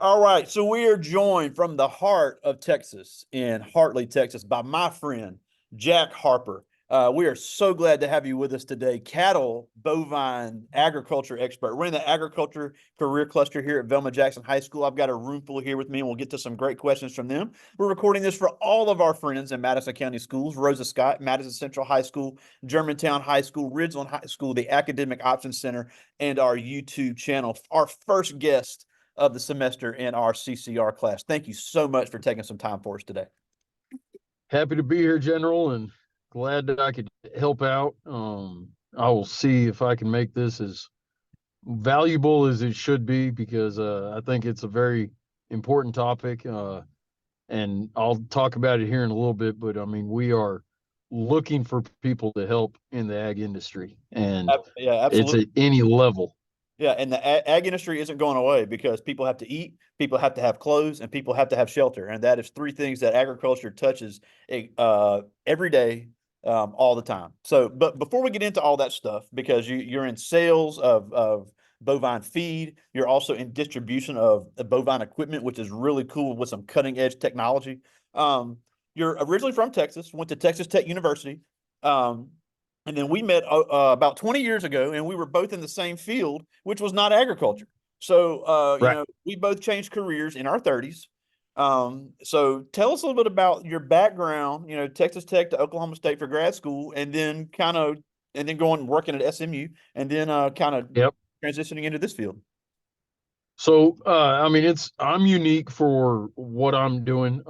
All right, so we are joined from the heart of Texas in Hartley, Texas, by my friend Jack Harper. We are so glad to have you with us today. Cattle, bovine, agriculture expert. We're in the agriculture career cluster here at Velma Jackson High School. I've got a room full here with me, and we'll get to some great questions from them. We're recording this for all of our friends in Madison County schools: Rosa Scott, Madison Central High School, Germantown High School, Ridgeland High School, the Academic Options Center, and our YouTube channel. Our first guest of the semester in our CCR class. Thank you so much for taking some time for us today. Happy to be here, General, and glad that I could help out. I will see if I can make this as valuable as it should be because I think it's a very important topic. And I'll talk about it here in a little bit, but I mean, we are looking for people to help in the ag industry, and Yeah, it's absolutely. at any level. Yeah, and the ag industry isn't going away because people have to eat, people have to have clothes, and people have to have shelter. And that is three things that agriculture touches every day, all the time. So, but before we get into all that stuff, because you're in sales of bovine feed, you're also in distribution of bovine equipment, which is really cool with some cutting edge technology. You're originally from Texas, went to Texas Tech University. Um, and then we met about 20 years ago, and we were both in the same field, which was not agriculture. So, Right. we both changed careers in our 30s. So tell us a little bit about your background, Texas Tech to Oklahoma State for grad school, and then going working at SMU, and then kind of Yep. transitioning into this field. So, I mean, I'm unique for what I'm doing.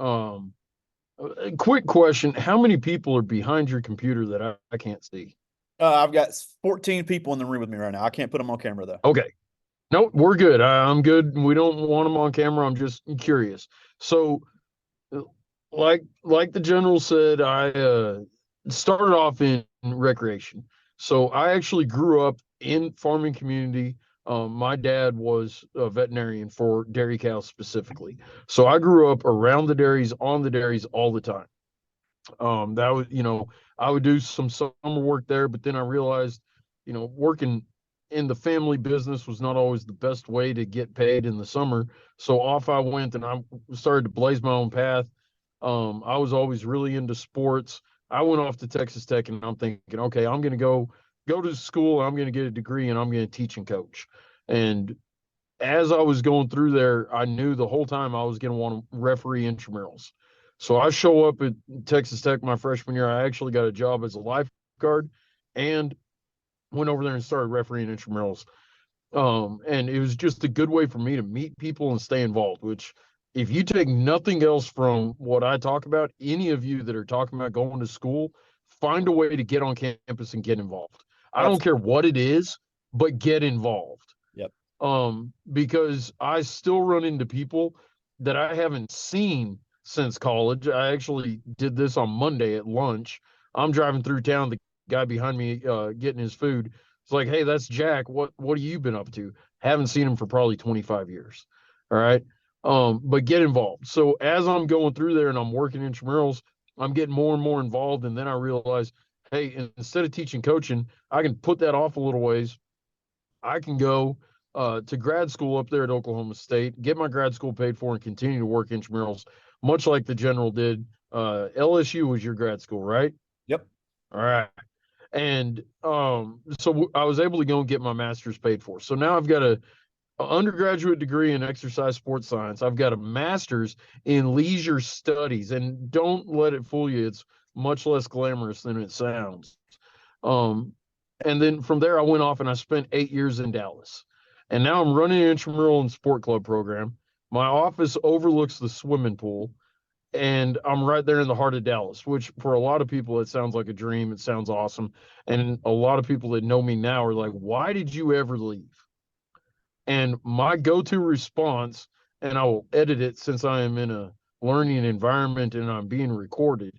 A quick question: how many people are behind your computer that I can't see? I've got 14 people in the room with me right now. I can't put them on camera though. Okay, no, we're good. I'm good. We don't want them on camera. I'm just curious. So, uh, like the general said, I started off in recreation. So I actually grew up in farming community. My dad was a veterinarian for dairy cows specifically. So I grew up around the dairies, on the dairies all the time. That was, I would do some summer work there, but then I realized, working in the family business was not always the best way to get paid in the summer. So off I went and I started to blaze my own path. I was always really into sports. I went off to Texas Tech and I'm thinking, okay, I'm going to go to school. I'm going to get a degree and I'm going to teach and coach. And as I was going through there, I knew the whole time I was going to want to referee intramurals. So I show up at Texas Tech my freshman year. I actually got a job as a lifeguard and went over there and started refereeing intramurals. And it was just a good way for me to meet people and stay involved, which if you take nothing else from what I talk about, any of you that are talking about going to school, find a way to get on campus and get involved. I don't care Absolutely. what it is, but get involved. Yep. Because I still run into people that I haven't seen since college. I actually did this on Monday at lunch. I'm driving through town. The guy behind me getting his food. It's like, hey, that's Jack. What have you been up to? Haven't seen him for probably 25 years. All right. But get involved. So as I'm going through there and I'm working intramurals, I'm getting more and more involved. And then I realize, hey, instead of teaching coaching, I can put that off a little ways. I can go to grad school up there at Oklahoma State, get my grad school paid for, and continue to work intramurals, much like the general did. LSU was your grad school, right? Yep. All right. And so I was able to go and get my master's paid for. So now I've got a undergraduate degree in exercise sports science. I've got a master's in leisure studies. And don't let it fool you, it's much less glamorous than it sounds. Um, and then from there, I went off and I spent 8 years in Dallas. And now I'm running an intramural and sport club program. My office overlooks the swimming pool, and I'm right there in the heart of Dallas, which for a lot of people, it sounds like a dream. It sounds awesome. And a lot of people that know me now are like, why did you ever leave? And my go to response, and I will edit it since I am in a learning environment and I'm being recorded.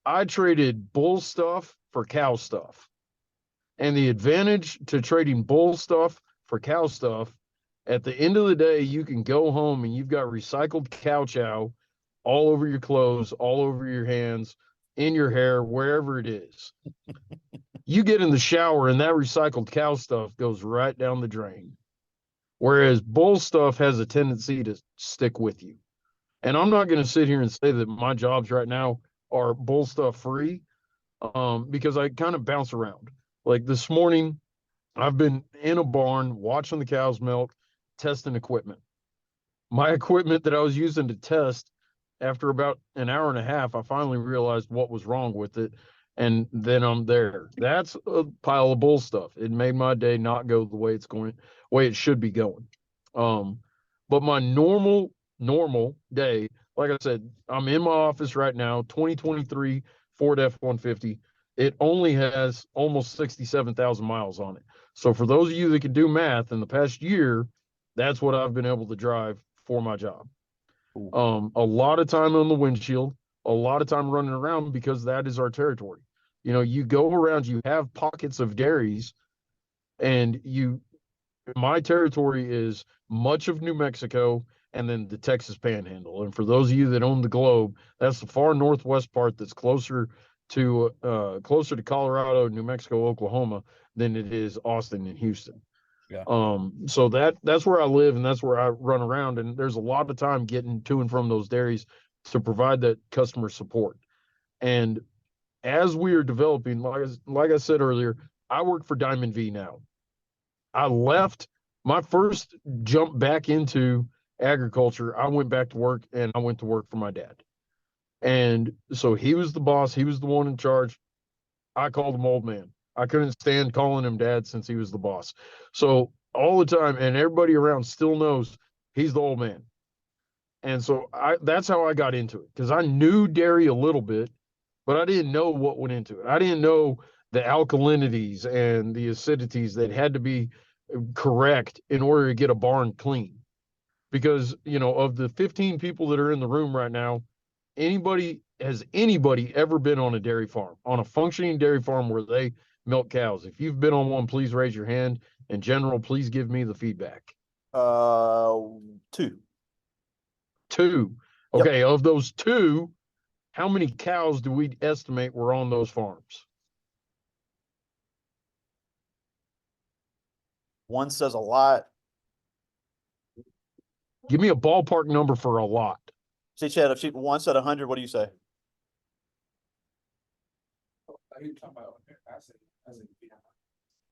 I traded bull stuff for cow stuff. And the advantage to trading bull stuff for cow stuff, at the end of the day, you can go home and you've got recycled cow chow all over your clothes, all over your hands, in your hair, wherever it is. You get in the shower and that recycled cow stuff goes right down the drain. whereas bull stuff has a tendency to stick with you. And I'm not going to sit here and say that my jobs right now are bull stuff free, because I kind of bounce around. Like this morning, I've been in a barn watching the cows milk, testing equipment. My equipment that I was using to test, after about an hour and a half, I finally realized what was wrong with it. And then I'm there. That's a pile of bull stuff. It made my day not go the way way it should be going. Um, but my normal day, like I said, I'm in my office right now, 2023 Ford F-150. It only has almost 67,000 miles on it. So for those of you that can do math, in the past year, that's what I've been able to drive for my job. Ooh. A lot of time on the windshield, a lot of time running around, because that is our territory. You know, you go around, you have pockets of dairies, and my territory is much of New Mexico and then the Texas Panhandle. And for those of you that own the globe, that's the far northwest part that's closer to Colorado, New Mexico, Oklahoma than it is Austin and Houston. Yeah. So that's where I live and that's where I run around. And there's a lot of time getting to and from those dairies to provide that customer support. And as we are developing, like I said earlier, I work for Diamond V now. I left my first jump back into agriculture. I went back to work and I went to work for my dad. And so he was the boss, he was the one in charge. I called him old man. I couldn't stand calling him dad since he was the boss. So all the time, and everybody around still knows he's the old man. And so that's how I got into it, because I knew dairy a little bit, but I didn't know what went into it. I didn't know the alkalinities and the acidities that had to be correct in order to get a barn clean. Because, you know, of the 15 people that are in the room right now, has anybody ever been on a dairy farm, on a functioning dairy farm where they milk cows? If you've been on one, please raise your hand. In general, please give me the feedback. Two. Two. Yep. Okay, of those two, how many cows do we estimate were on those farms? One says a lot. Give me a ballpark number for a lot. See, Chad, if one said 100, what do you say?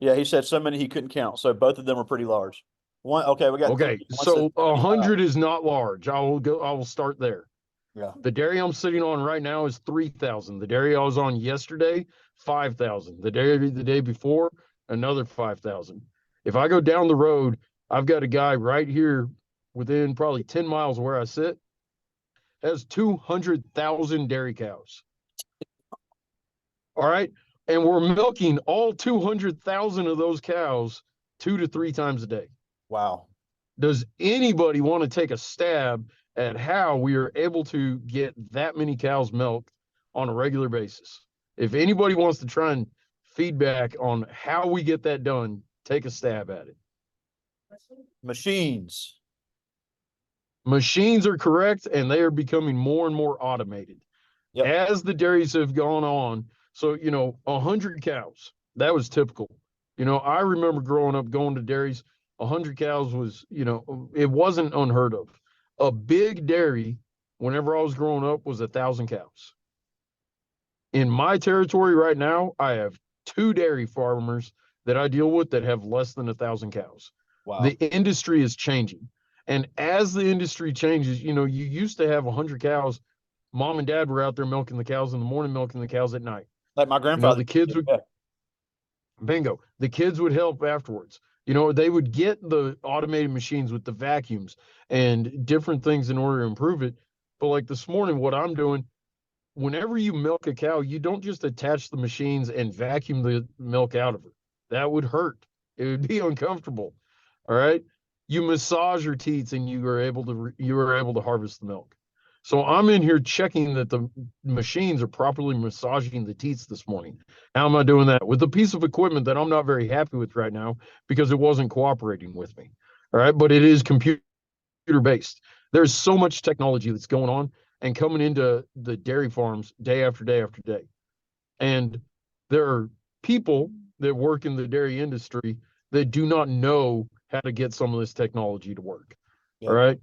Yeah, he said so many he couldn't count. So both of them were pretty large. Okay, we got Okay, three. so 100 is not large. I will start there. Yeah. The dairy I'm sitting on right now is 3,000. The dairy I was on yesterday, 5,000. The dairy the day before, another 5,000. If I go down the road, I've got a guy right here within probably 10 miles of where I sit, has 200,000 dairy cows. All right. And we're milking all 200,000 of those cows 2 to 3 times a day. Wow. Does anybody want to take a stab at how we are able to get that many cows milked on a regular basis? If anybody wants to try and feedback on how we get that done, take a stab at it. Machines. Machines are correct, and they are becoming more and more automated. Yep. As the dairies have gone on. So, you know, 100 cows, that was typical. You know, I remember growing up going to dairies, 100 cows was, you know, it wasn't unheard of. A big dairy, whenever I was growing up, was 1,000 cows. In my territory right now, I have 2 dairy farmers that I deal with that have less than 1,000 cows. Wow. The industry is changing. And as the industry changes, you know, you used to have 100 cows. Mom and dad were out there milking the cows in the morning, milking the cows at night. Like my grandfather. You know, the kids would, bingo, the kids would help afterwards. You know, they would get the automated machines with the vacuums and different things in order to improve it. But like this morning, what I'm doing, whenever you milk a cow, you don't just attach the machines and vacuum the milk out of her. That would hurt. It would be uncomfortable. All right. You massage your teats and you are able to harvest the milk. So I'm in here checking that the machines are properly massaging the teats this morning. How am I doing that? With a piece of equipment that I'm not very happy with right now because it wasn't cooperating with me. All right. But it is computer based. There's so much technology that's going on and coming into the dairy farms day after day after day. And there are people that work in the dairy industry that do not know how to get some of this technology to work. All Yep. right.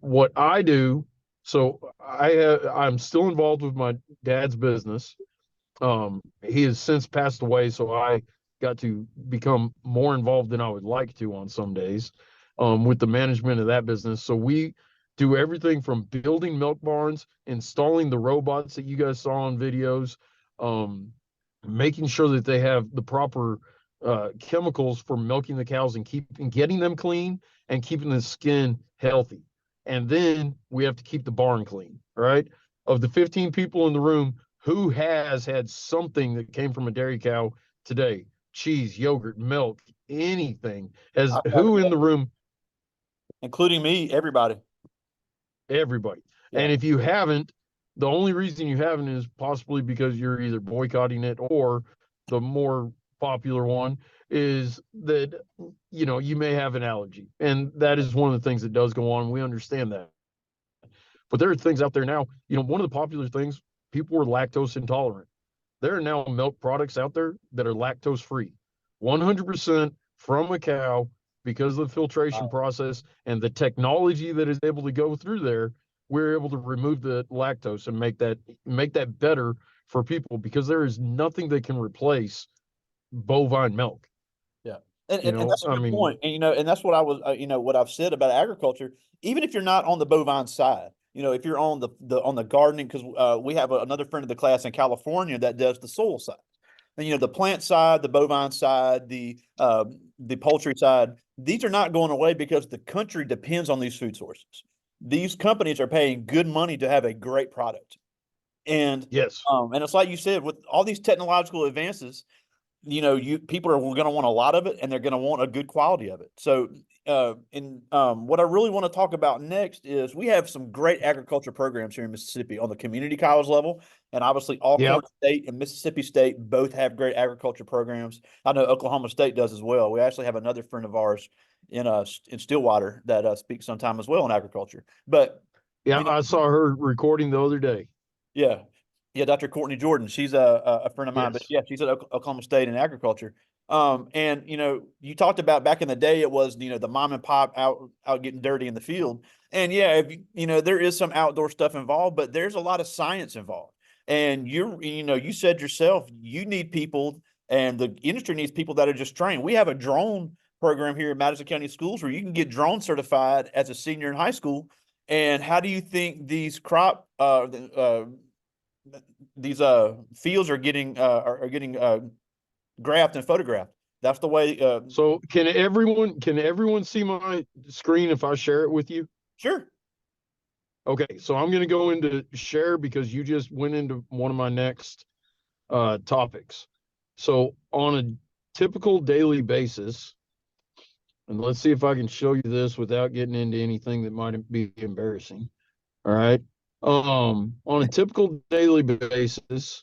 What I do, so I'm still involved with my dad's business. He has since passed away, so I got to become more involved than I would like to on some days, with the management of that business. So we do everything from building milk barns, installing the robots that you guys saw on videos, um, making sure that they have the proper chemicals for milking the cows and keeping getting them clean and keeping the skin healthy. And then we have to keep the barn clean. All right. Of the 15 people in the room, who has had something that came from a dairy cow today? Cheese, yogurt, milk, anything. Has I who haven't in yet. the room? Including me, everybody. Everybody. Yeah. And if you haven't, the only reason you haven't is possibly because you're either boycotting it, or the more popular one is that you may have an allergy. And that is one of the things that does go on. We understand that. But there are things out there now, one of the popular things, people were lactose intolerant. There are now milk products out there that are lactose free, 100% from a cow, because of the filtration Wow. process and the technology that is able to go through there. We're able to remove the lactose and make that better for people, because there is nothing that can replace bovine milk. Yeah. And that's a I good mean, point. And, and that's what I was, what I've said about agriculture, even if you're not on the bovine side, if you're on on the gardening, because we have another friend of the class in California that does the soil side. And, the plant side, the bovine side, the poultry side, these are not going away because the country depends on these food sources. These companies are paying good money to have a great product. And yes. and it's like you said, with all these technological advances, you people are going to want a lot of it, and they're going to want a good quality of it. So, and what I really want to talk about next is we have some great agriculture programs here in Mississippi on the community college level, and obviously Yep. Alcorn State and Mississippi State both have great agriculture programs. I know Oklahoma State does as well. We actually have another friend of ours in Stillwater that speaks sometime as well in agriculture. But Yeah. you know, I saw her recording the other day. yeah. Yeah, Dr. Courtney Jordan. She's a friend of mine, but Yes. yeah, she's at Oklahoma State in agriculture. And you talked about back in the day, it was the mom and pop out getting dirty in the field. And yeah, if there is some outdoor stuff involved, but there's a lot of science involved. And you said yourself, you need people, and the industry needs people that are just trained. We have a drone program here in Madison County Schools where you can get drone certified as a senior in high school. And how do you think these these fields are getting graphed and photographed? That's the way. So can everyone see my screen if I share it with you? Sure. Okay, so I'm going to go into share because you just went into one of my next topics. So on a typical daily basis, and let's see if I can show you this without getting into anything that might be embarrassing. All right. On a typical daily basis,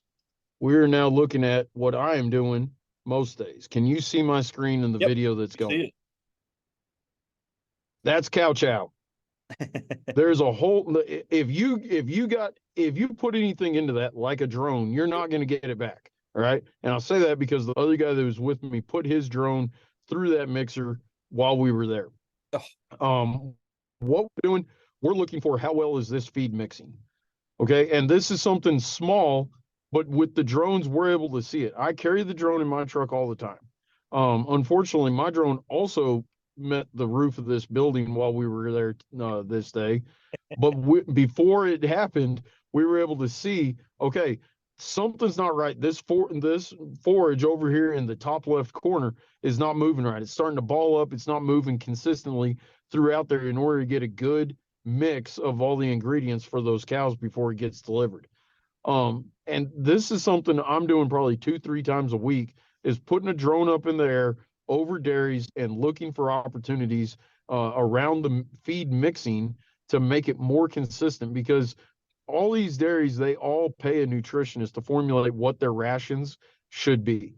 we're now looking at what I am doing most days. Can you see my screen in the Yep. video that's You going? see That's cow chow. it. There's a whole if you put anything into that like a drone, you're not going to get it back. All right. And I'll say that because the other guy that was with me put his drone through that mixer while we were there. What we're doing, we're looking for how well is this feed mixing. Okay. And this is something small, but with the drones, we're able to see it. I carry the drone in my truck all the time. Unfortunately, my drone also met the roof of this building while we were there this day. But before it happened, we were able to see, okay, something's not right. This forage over here in the top left corner is not moving right. It's starting to ball up. It's not moving consistently throughout there in order to get a good mix of all the ingredients for those cows before it gets delivered. And this is something I'm doing probably 2-3 times a week, is putting a drone up in the air over dairies and looking for opportunities around the feed mixing to make it more consistent, because all these dairies, they all pay a nutritionist to formulate what their rations should be.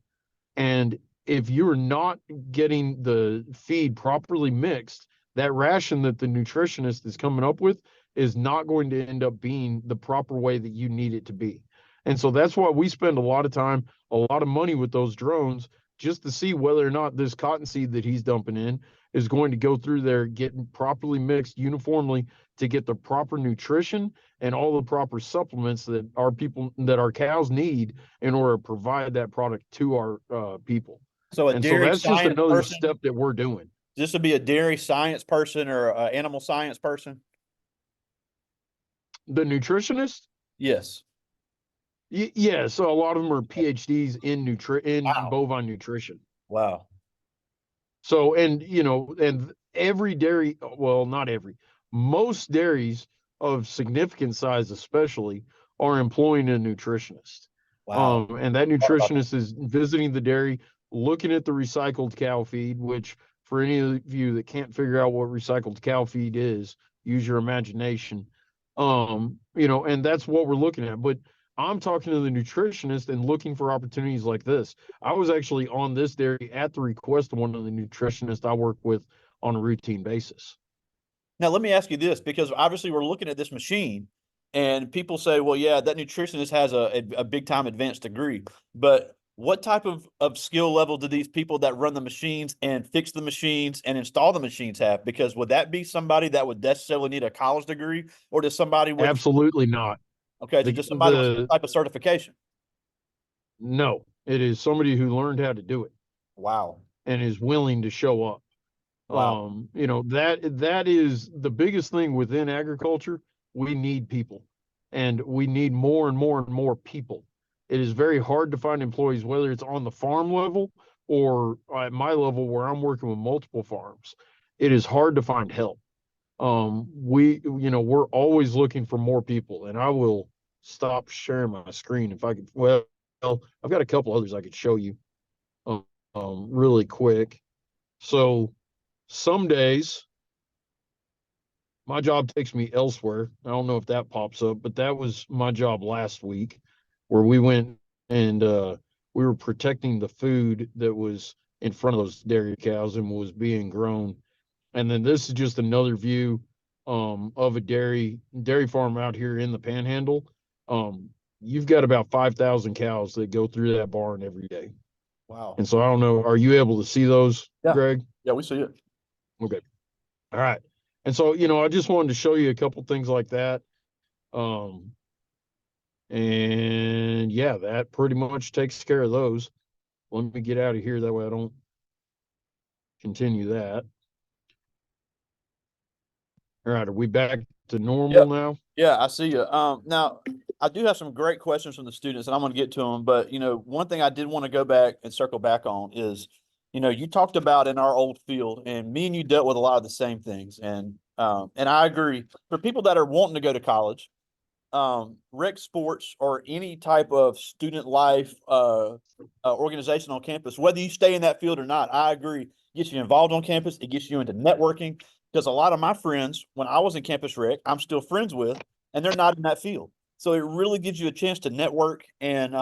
And if you're not getting the feed properly mixed, that ration that the nutritionist is coming up with is not going to end up being the proper way that you need it to be. And so that's why we spend a lot of time, a lot of money with those drones, just to see whether or not this cottonseed that he's dumping in is going to go through there, getting properly mixed uniformly to get the proper nutrition and all the proper supplements that our cows need in order to provide that product to our people. So a And so dairy that's just science another person, step that we're doing. this would be a dairy science person or a animal science person? The nutritionist, Yes. yeah, so a lot of them are PhDs in Wow. bovine nutrition. Wow. So, and and every dairy, well, not every, most dairies of significant size, especially, are employing a nutritionist. Wow. And that Thought about nutritionist is visiting the dairy, looking at the recycled cow feed, which for any of you that can't figure out what recycled cow feed is, use your imagination. And that's what we're looking at. But I'm talking to the nutritionist and looking for opportunities like this. I was actually on this dairy at the request of one of the nutritionists I work with on a routine basis. Now, let me ask you this, because obviously we're looking at this machine and people say, well, yeah, that nutritionist has a big time advanced degree. But what type of skill level do these people that run the machines and fix the machines and install the machines have? Because would that be somebody that would necessarily need a college degree, or does somebody with, Absolutely not. okay, is it The just somebody with some the type of certification? No, it is somebody who learned how to do it Wow. and is willing to show up. Wow. That is the biggest thing within agriculture. We need people, and we need more and more and more people. It is very hard to find employees, whether it's on the farm level or at my level where I'm working with multiple farms. It is hard to find help. We're always looking for more people, and I will stop sharing my screen if I could. Well, I've got a couple others I could show you really quick. So some days my job takes me elsewhere. I don't know if that pops up, but that was my job last week, where we went and we were protecting the food that was in front of those dairy cows and was being grown. And then this is just another view of a dairy farm out here in the Panhandle. You've got about 5,000 cows that go through that barn every day. Wow. And so I don't know, are you able to see those, Yeah. Greg? Yeah, we see it. Okay. All right. And so, I just wanted to show you a couple things like that. Um, and yeah, that pretty much takes care of those. Let me get out of here. That way I don't continue that. All right. Are we back to normal Yeah. now? Yeah, I see you. Now I do have some great questions from the students, and I'm going to get to them. But one thing I did want to go back and circle back on is, you talked about in our old field, and me and you dealt with a lot of the same things, and I agree. For people that are wanting to go to college, rec sports or any type of student life organization on campus, whether you stay in that field or not, I agree. Gets you involved on campus. It gets you into networking, because a lot of my friends, when I was in campus rec, I'm still friends with, and they're not in that field. So it really gives you a chance to network and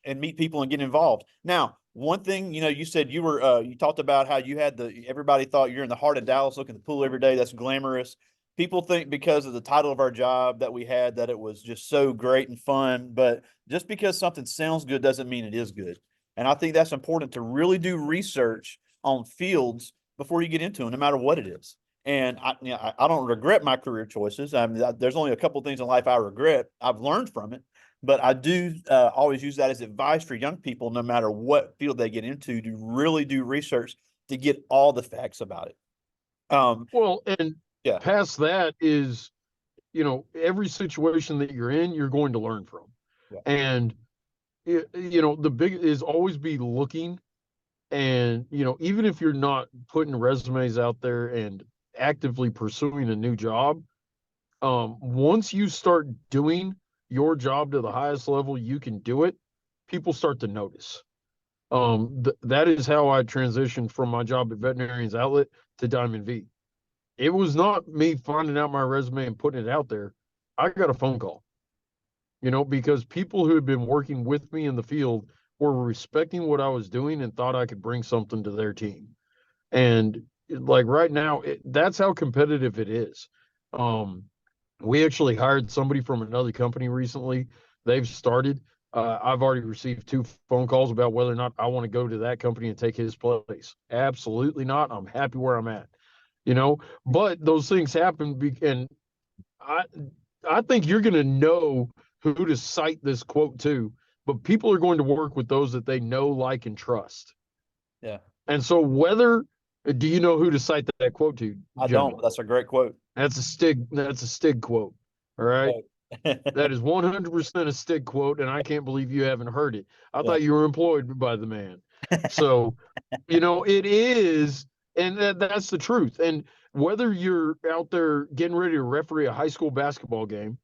meet people and get involved. Now, one thing, you said you talked about how you had everybody thought you're in the heart of Dallas looking at the pool every day. That's glamorous. People think because of the title of our job that we had that it was just so great and fun, but just because something sounds good doesn't mean it is good. And I think that's important to really do research on fields before you get into them, no matter what it is. And I don't regret my career choices. I mean, there's only a couple of things in life I regret. I've learned from it, but I do always use that as advice for young people, no matter what field they get into, to really do research to get all the facts about it. Well, and Yeah, past that is, every situation that you're in, you're going to learn from. yeah, And, the big is always be looking. And, even if you're not putting resumes out there and actively pursuing a new job, once you start doing your job to the highest level you can do it, people start to notice. That is how I transitioned from my job at Veterinarian's Outlet to Diamond V. It was not me finding out my resume and putting it out there. I got a phone call, because people who had been working with me in the field were respecting what I was doing and thought I could bring something to their team. And like right now, that's how competitive it is. We actually hired somebody from another company recently. They've started. I've already received 2 phone calls about whether or not I want to go to that company and take his place. Absolutely not. I'm happy where I'm at, you know. But those things happen, and I I think you're going to know who to cite this quote to. But people are going to work with those that they know, like, and trust. Yeah. And so, whether do you know who to cite that quote to, I don't, gentlemen? but that's a great quote. That's a Stig. That's a Stig quote. All right. Right. That is 100% a Stig quote, and I can't believe you haven't heard it. I Yeah. thought you were employed by the man. So, it is, and that's the truth. And whether you're out there getting ready to referee a high school basketball game,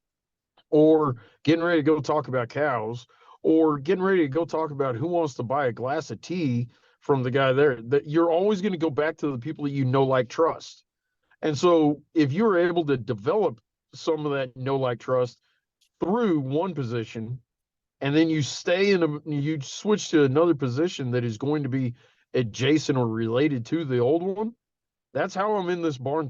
or getting ready to go talk about cows, or getting ready to go talk about who wants to buy a glass of tea from the guy there, that you're always going to go back to the people that you know, like, trust. And so if you're able to develop some of that know, like, trust through one position, and then you switch to another position that is going to be adjacent or related to the old one, that's how I'm in this barn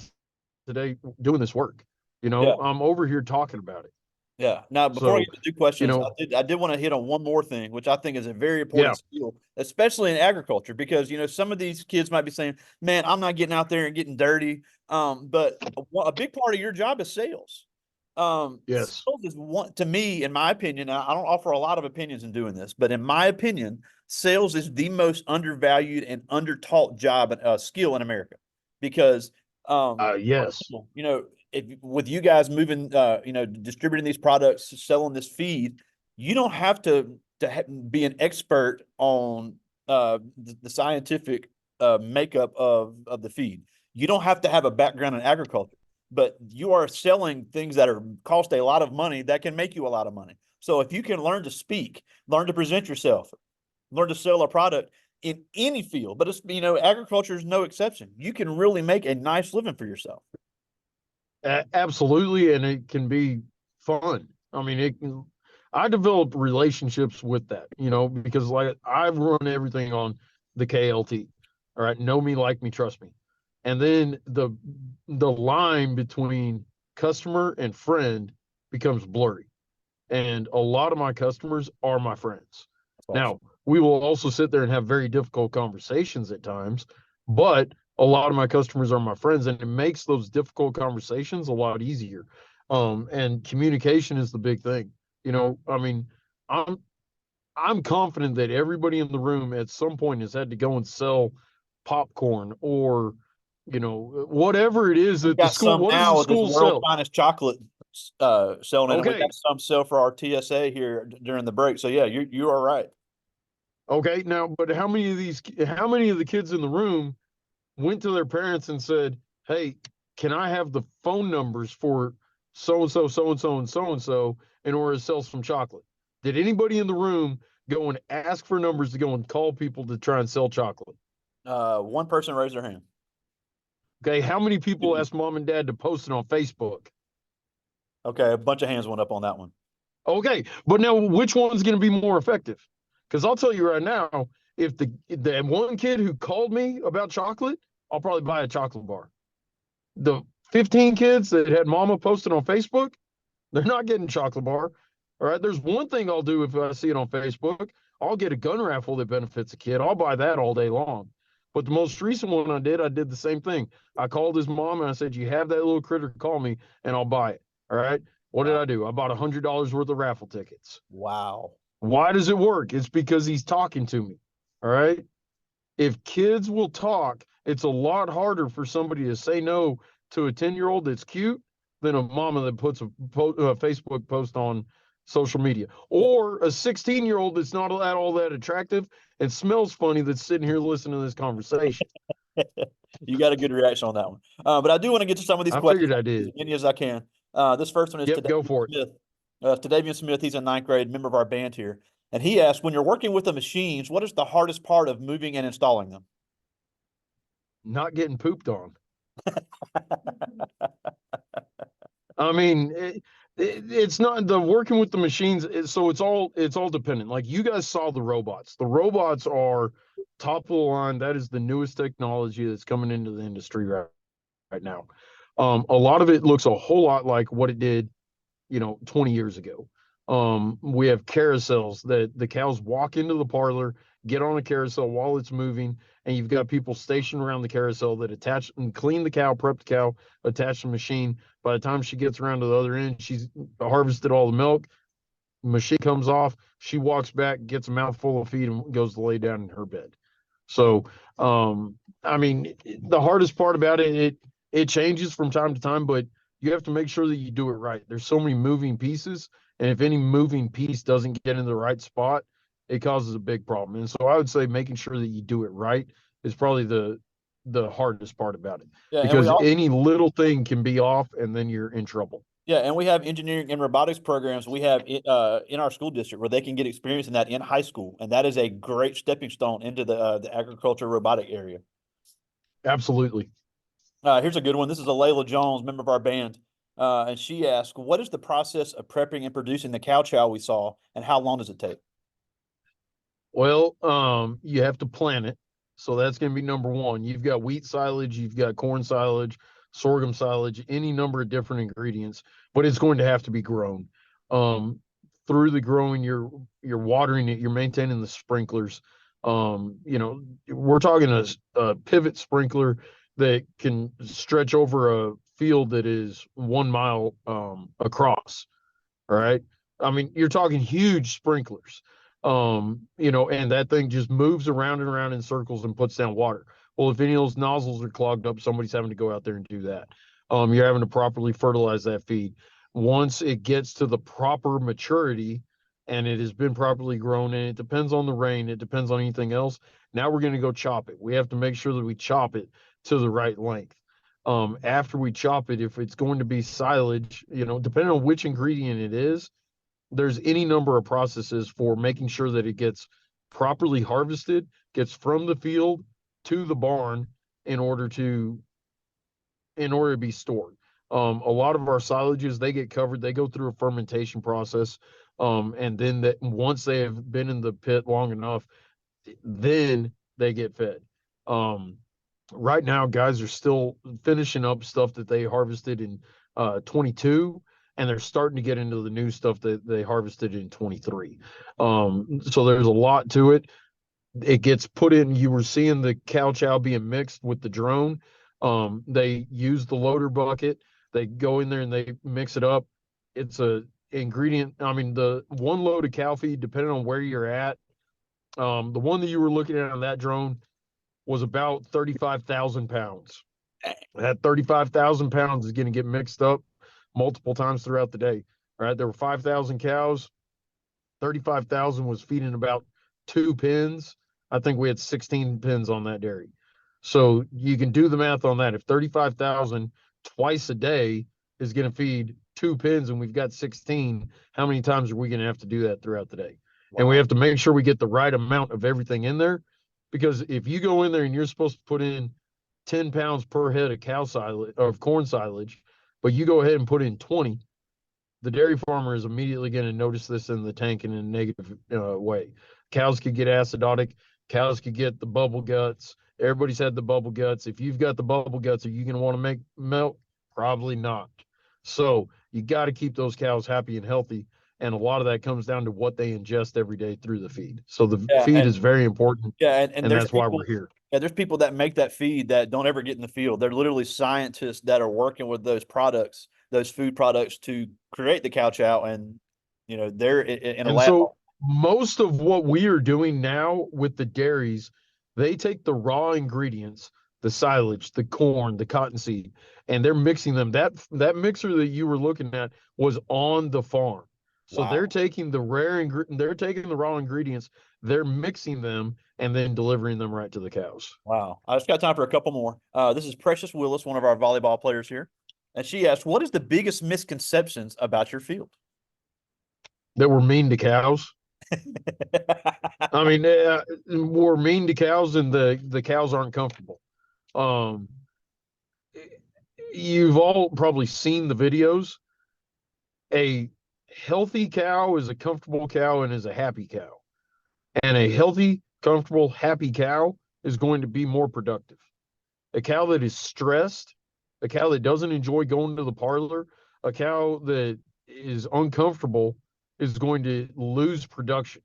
today doing this work. Yeah. I'm over here talking about it. Yeah. Now, before I So, get to 2 questions, know, I did want to hit on one more thing, which I think is a very yeah, important skill, especially in agriculture, because some of these kids might be saying, "Man, I'm not getting out there and getting dirty." But a big part of your job is sales. yes, Sales is one to me, in my opinion. I don't offer a lot of opinions in doing this, but in my opinion, sales is the most undervalued and undertaught job, skill in America, because for yes, example, if with you guys moving, distributing these products, selling this feed, you don't have to be an expert on the scientific makeup of the feed. You don't have to have a background in agriculture, but you are selling things that are cost a lot of money that can make you a lot of money. So if you can learn to speak, learn to present yourself, learn to sell a product in any field, but it's agriculture is no exception. You can really make a nice living for yourself. absolutely, and it can be fun. I mean, I developed relationships with that, because, like, I've run everything on the KLT. All right, know me, like me, trust me. And then the line between customer and friend becomes blurry. And a lot of my customers are my friends. That's awesome. Now, we will also sit there and have very difficult conversations at times, but a lot of my customers are my friends, and it makes those difficult conversations a lot easier. And communication is the big thing. I mean, I'm I'm confident that everybody in the room at some point has had to go and sell popcorn, or whatever it is We've that the got school. some What does the now with this school world's sell? finest chocolate selling it, and we Okay, got some sell for our TSA here during the break. So yeah, you are right. okay. Now, but how many of the kids in the room went to their parents and said, "Hey, can I have the phone numbers for so and so, so and so, and so and so in order to sell some chocolate?" Did anybody in the room go and ask for numbers to go and call people to try and sell chocolate? One person raised their hand. Okay, how many people asked mom and dad to post it on Facebook? Okay, a bunch of hands went up on that one. Okay, but now which one's going to be more effective? Because I'll tell you right now, if the one kid who called me about chocolate, I'll probably buy a chocolate bar. The 15 kids that had mama posted on Facebook, they're not getting chocolate bar. All right. There's one thing I'll do if I see it on Facebook. I'll get a gun raffle that benefits a kid. I'll buy that all day long. But the most recent one I did the same thing. I called his mom and I said, "You have that little critter, call me and I'll buy it." All right. What did Wow. I do? I bought $100 worth of raffle tickets. Wow. Why does it work? It's because he's talking to me. All right. If kids will talk, it's a lot harder for somebody to say no to a 10-year-old that's cute than a mama that puts a Facebook post on social media, or a 16-year-old that's not all that attractive and smells funny that's sitting here listening to this conversation. You got a good reaction on that one. But I do want to get to some of these I questions, figured I as did. many as I can. This first one is to Yep, go Davian for it. Smith. To Davian Smith, he's in ninth grade, member of our band here. And he asked, when you're working with the machines, what is the hardest part of moving and installing them? Not getting pooped on. I mean, it's not the working with the machines. So it's all dependent. Like, you guys saw the robots. The robots are top of the line. That is the newest technology that's coming into the industry right now. A lot of it looks a whole lot like what it did, 20 years ago. We have carousels that the cows walk into the parlor, get on a carousel while it's moving, and you've got people stationed around the carousel that attach and clean the cow, prep the cow, attach the machine. By the time she gets around to the other end, she's harvested all the milk. Machine comes off, she walks back, gets a mouthful of feed, and goes to lay down in her bed. So, I mean, the hardest part about it changes from time to time, but you have to make sure that you do it right. There's so many moving pieces, and if any moving piece doesn't get in the right spot, it causes a big problem. And so I would say making sure that you do it right is probably the hardest part about it, Yeah, and we because all any little thing can be off and then you're in trouble. yeah, and we have engineering and robotics programs we have in our school district where they can get experience in that in high school, and that is a great stepping stone into the agriculture robotic area. Absolutely. Here's a good one. This is a Layla Jones, member of our band, and she asked, "What is the process of prepping and producing the cow chow we saw, and how long does it take?" Well, you have to plant it. So that's going to be number one. You've got wheat silage, you've got corn silage, sorghum silage, any number of different ingredients, but it's going to have to be grown. Um, Through the growing, you're watering it, you're maintaining the sprinklers. We're talking a pivot sprinkler that can stretch over a field that is 1 mile across. All right. I mean, you're talking huge sprinklers. And that thing just moves around and around in circles and puts down water. Well, if any of those nozzles are clogged up, somebody's having to go out there and do that. You're having to properly fertilize that feed. Once it gets to the proper maturity and it has been properly grown, and it depends on the rain, it depends on anything else. Now we're going to go chop it. We have to make sure that we chop it to the right length. After we chop it, if it's going to be silage, depending on which ingredient it is, there's any number of processes for making sure that it gets properly harvested, gets from the field to the barn in order to be stored. A lot of our silages, they get covered, they go through a fermentation process, and then that once they have been in the pit long enough, then they get fed. Um, right now, guys are still finishing up stuff that they harvested in 22, and they're starting to get into the new stuff that they harvested in 23. So there's a lot to it. It gets put in. You were seeing the cow chow being mixed with the drone. They use the loader bucket. They go in there and they mix it up. It's a ingredient. I mean, the one load of cow feed, depending on where you're at, the one that you were looking at on that drone was about 35,000 pounds. That 35,000 pounds is going to get mixed up multiple times throughout the day. Right? There were 5,000 cows. 35,000 was feeding about 2 pens. I think we had 16 pens on that dairy. So you can do the math on that. If 35,000 twice a day is going to feed 2 pens and we've got 16, how many times are we going to have to do that throughout the day? Wow. And we have to make sure we get the right amount of everything in there, because if you go in there and you're supposed to put in 10 pounds per head of cow silage of corn silage, but you go ahead and put in 20, the dairy farmer is immediately going to notice this in the tank in a negative way. Cows could get acidotic. Cows could get the bubble guts. Everybody's had the bubble guts. If you've got the bubble guts, are you going to want to make milk? Probably not. So you got to keep those cows happy and healthy. And a lot of that comes down to what they ingest every day through the feed. So the feed is very important. And and that's why we're here. Yeah, there's people that make that feed that don't ever get in the field. They're literally scientists that are working with those products, those food products, to create the cow chow, and they're in a And lab. so most of what we are doing now with the dairies, they take the raw ingredients, the silage, the corn, the cottonseed, and they're mixing them. That mixer that you were looking at was on the farm. So Wow. they're taking they're taking the raw ingredients, they're mixing them, and then delivering them right to the cows. Wow. I just got time for a couple more. This is Precious Willis, one of our volleyball players here. And she asked, "What is the biggest misconceptions about your field?" That we're mean to cows. I mean, we're mean to cows, and the cows aren't comfortable. Um, you've all probably seen the videos. A healthy cow is a comfortable cow and is a happy cow. And a healthy, comfortable, happy cow is going to be more productive. A cow that is stressed, a cow that doesn't enjoy going to the parlor, a cow that is uncomfortable is going to lose production.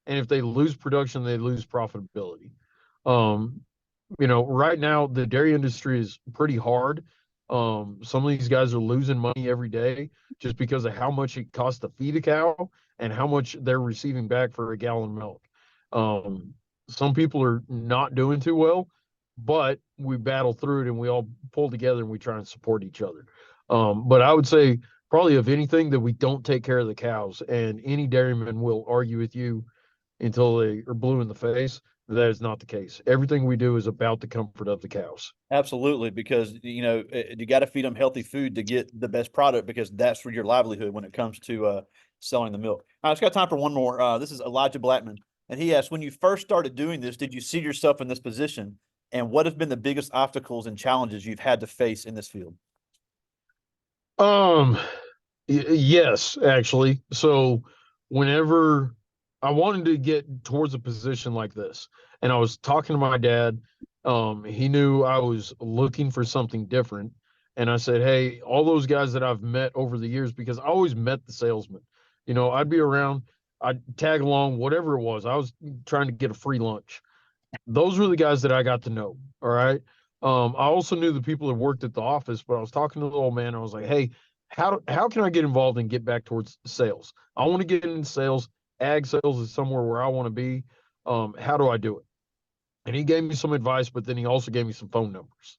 And if they lose production, they lose profitability. Um, right now the dairy industry is pretty hard. Some of these guys are losing money every day just because of how much it costs to feed a cow and how much they're receiving back for a gallon of milk. Um, some people are not doing too well, but we battle through it and we all pull together and we try and support each other. But I would say probably of anything that we don't take care of the cows, and any dairyman will argue with you until they are blue in the face. That is not the case. Everything we do is about the comfort of the cows. Absolutely, because you got to feed them healthy food to get the best product, because that's for your livelihood when it comes to selling the milk. I just got time for one more. This is Elijah Blackman, and he asked, when you first started doing this, did you see yourself in this position, and what have been the biggest obstacles and challenges you've had to face in this field? Um, yes, actually. So whenever I wanted to get towards a position like this, and I was talking to my dad, he knew I was looking for something different. And I said, hey, all those guys that I've met over the years, because I always met the salesman. I'd be around, I'd tag along, whatever it was. I was trying to get a free lunch. Those were the guys that I got to know. All right. I also knew the people that worked at the office, but I was talking to the old man. I was like, hey, how can I get involved and get back towards sales? I want to get into sales. Ag sales is somewhere where I want to be. How do I do it? And he gave me some advice, but then he also gave me some phone numbers.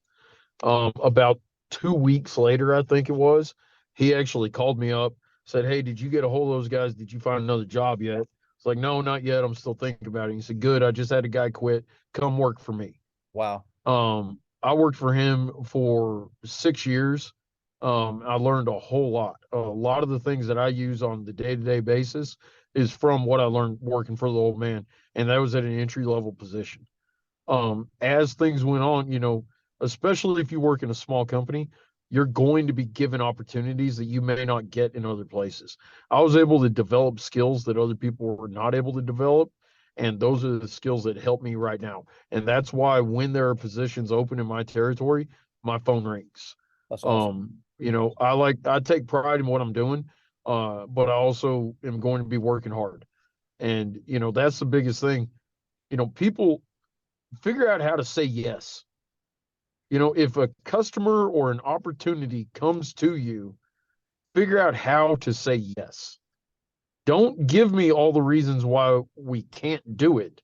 About 2 weeks later, I think it was, he actually called me up, said, hey, did you get a hold of those guys? Did you find another job yet? It's like, no, not yet. I'm still thinking about it. He said, good. I just had a guy quit. Come work for me. Wow. I worked for him for 6 years. I learned a whole lot. A lot of the things that I use on the day-to-day basis is from what I learned working for the old man, and that was at an entry-level position. As things went on, especially if you work in a small company, you're going to be given opportunities that you may not get in other places. I was able to develop skills that other people were not able to develop, and those are the skills that help me right now. And that's why when there are positions open in my territory, my phone rings. That's awesome. I take pride in what I'm doing, but I also am going to be working hard. And that's the biggest thing. People figure out how to say yes. If a customer or an opportunity comes to you, figure out how to say yes. Don't give me all the reasons why we can't do it.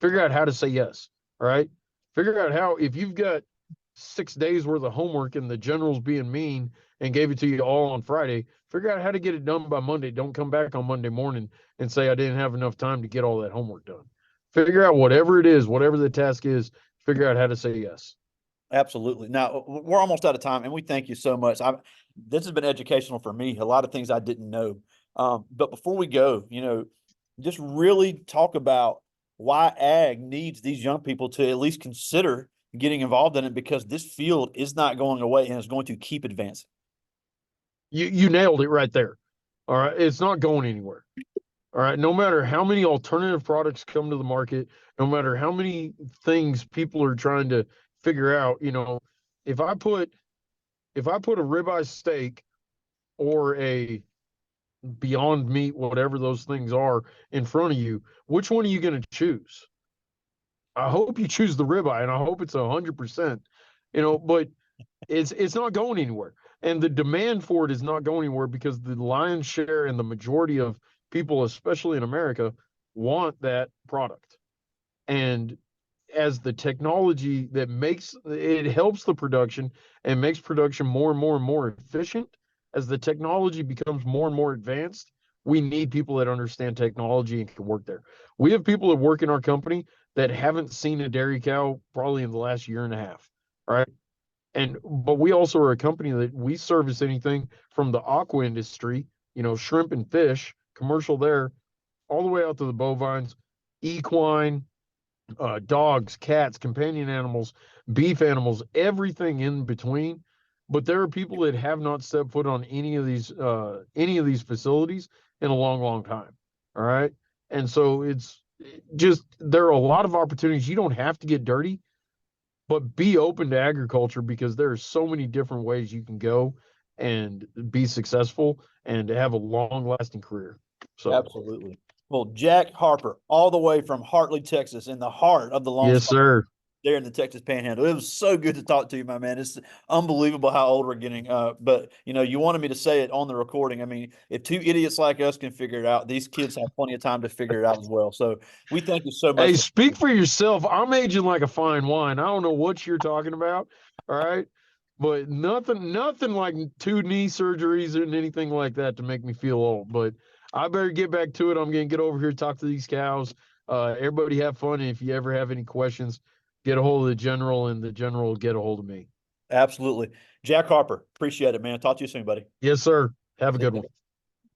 Figure out how to say yes. All right. Figure out how, if you've got 6 days worth of homework and the general's being mean and gave it to you all on Friday, figure out how to get it done by Monday. Don't come back on Monday morning and say, I didn't have enough time to get all that homework done. Figure out whatever it is, whatever the task is, figure out how to say yes. Absolutely. Now we're almost out of time, and we thank you so much. This has been educational for me. A lot of things I didn't know. But before we go, just really talk about why ag needs these young people to at least consider getting involved in it, because this field is not going away and is going to keep advancing. You nailed it right there. All right. It's not going anywhere. All right. No matter how many alternative products come to the market, no matter how many things people are trying to figure out, if I put if I put a ribeye steak or a Beyond Meat, whatever those things are, in front of you, which one are you going to choose? I hope you choose the ribeye, and I hope it's 100%. But it's not going anywhere, and the demand for it is not going anywhere because the lion's share and the majority of people, especially in America, want that product. And as the technology that makes it helps the production and makes production more and more and more efficient, as the technology becomes more and more advanced, we need people that understand technology and can work there. We have people that work in our company that haven't seen a dairy cow probably in the last year and a half, right? But we also are a company that we service anything from the aqua industry, shrimp and fish, commercial there, all the way out to the bovines, equine, dogs, cats, companion animals, beef animals, everything in between. But there are people that have not stepped foot on any of these facilities in a long, long time. All right. And so it's just there are a lot of opportunities. You don't have to get dirty, but be open to agriculture because there are so many different ways you can go and be successful and have a long lasting career. So Absolutely. Well, Jack Harper, all the way from Hartley, Texas, in the heart of the Lone yes, Star sir. there in the Texas Panhandle. It was so good to talk to you, my man. It's unbelievable how old we're getting. But you wanted me to say it on the recording. I mean, if two idiots like us can figure it out, these kids have plenty of time to figure it out as well. So we thank you so much Hey, for. speak for yourself. I'm aging like a fine wine. I don't know what you're talking about. All right. But nothing like two knee surgeries and anything like that to make me feel old. But I better get back to it. I'm gonna get over here, talk to these cows. Everybody have fun. And if you ever have any questions, get a hold of the general, and the general will get a hold of me. Absolutely. Jack Harper, appreciate it, man. Talk to you soon, buddy. Yes, sir. Have a See good ya. one.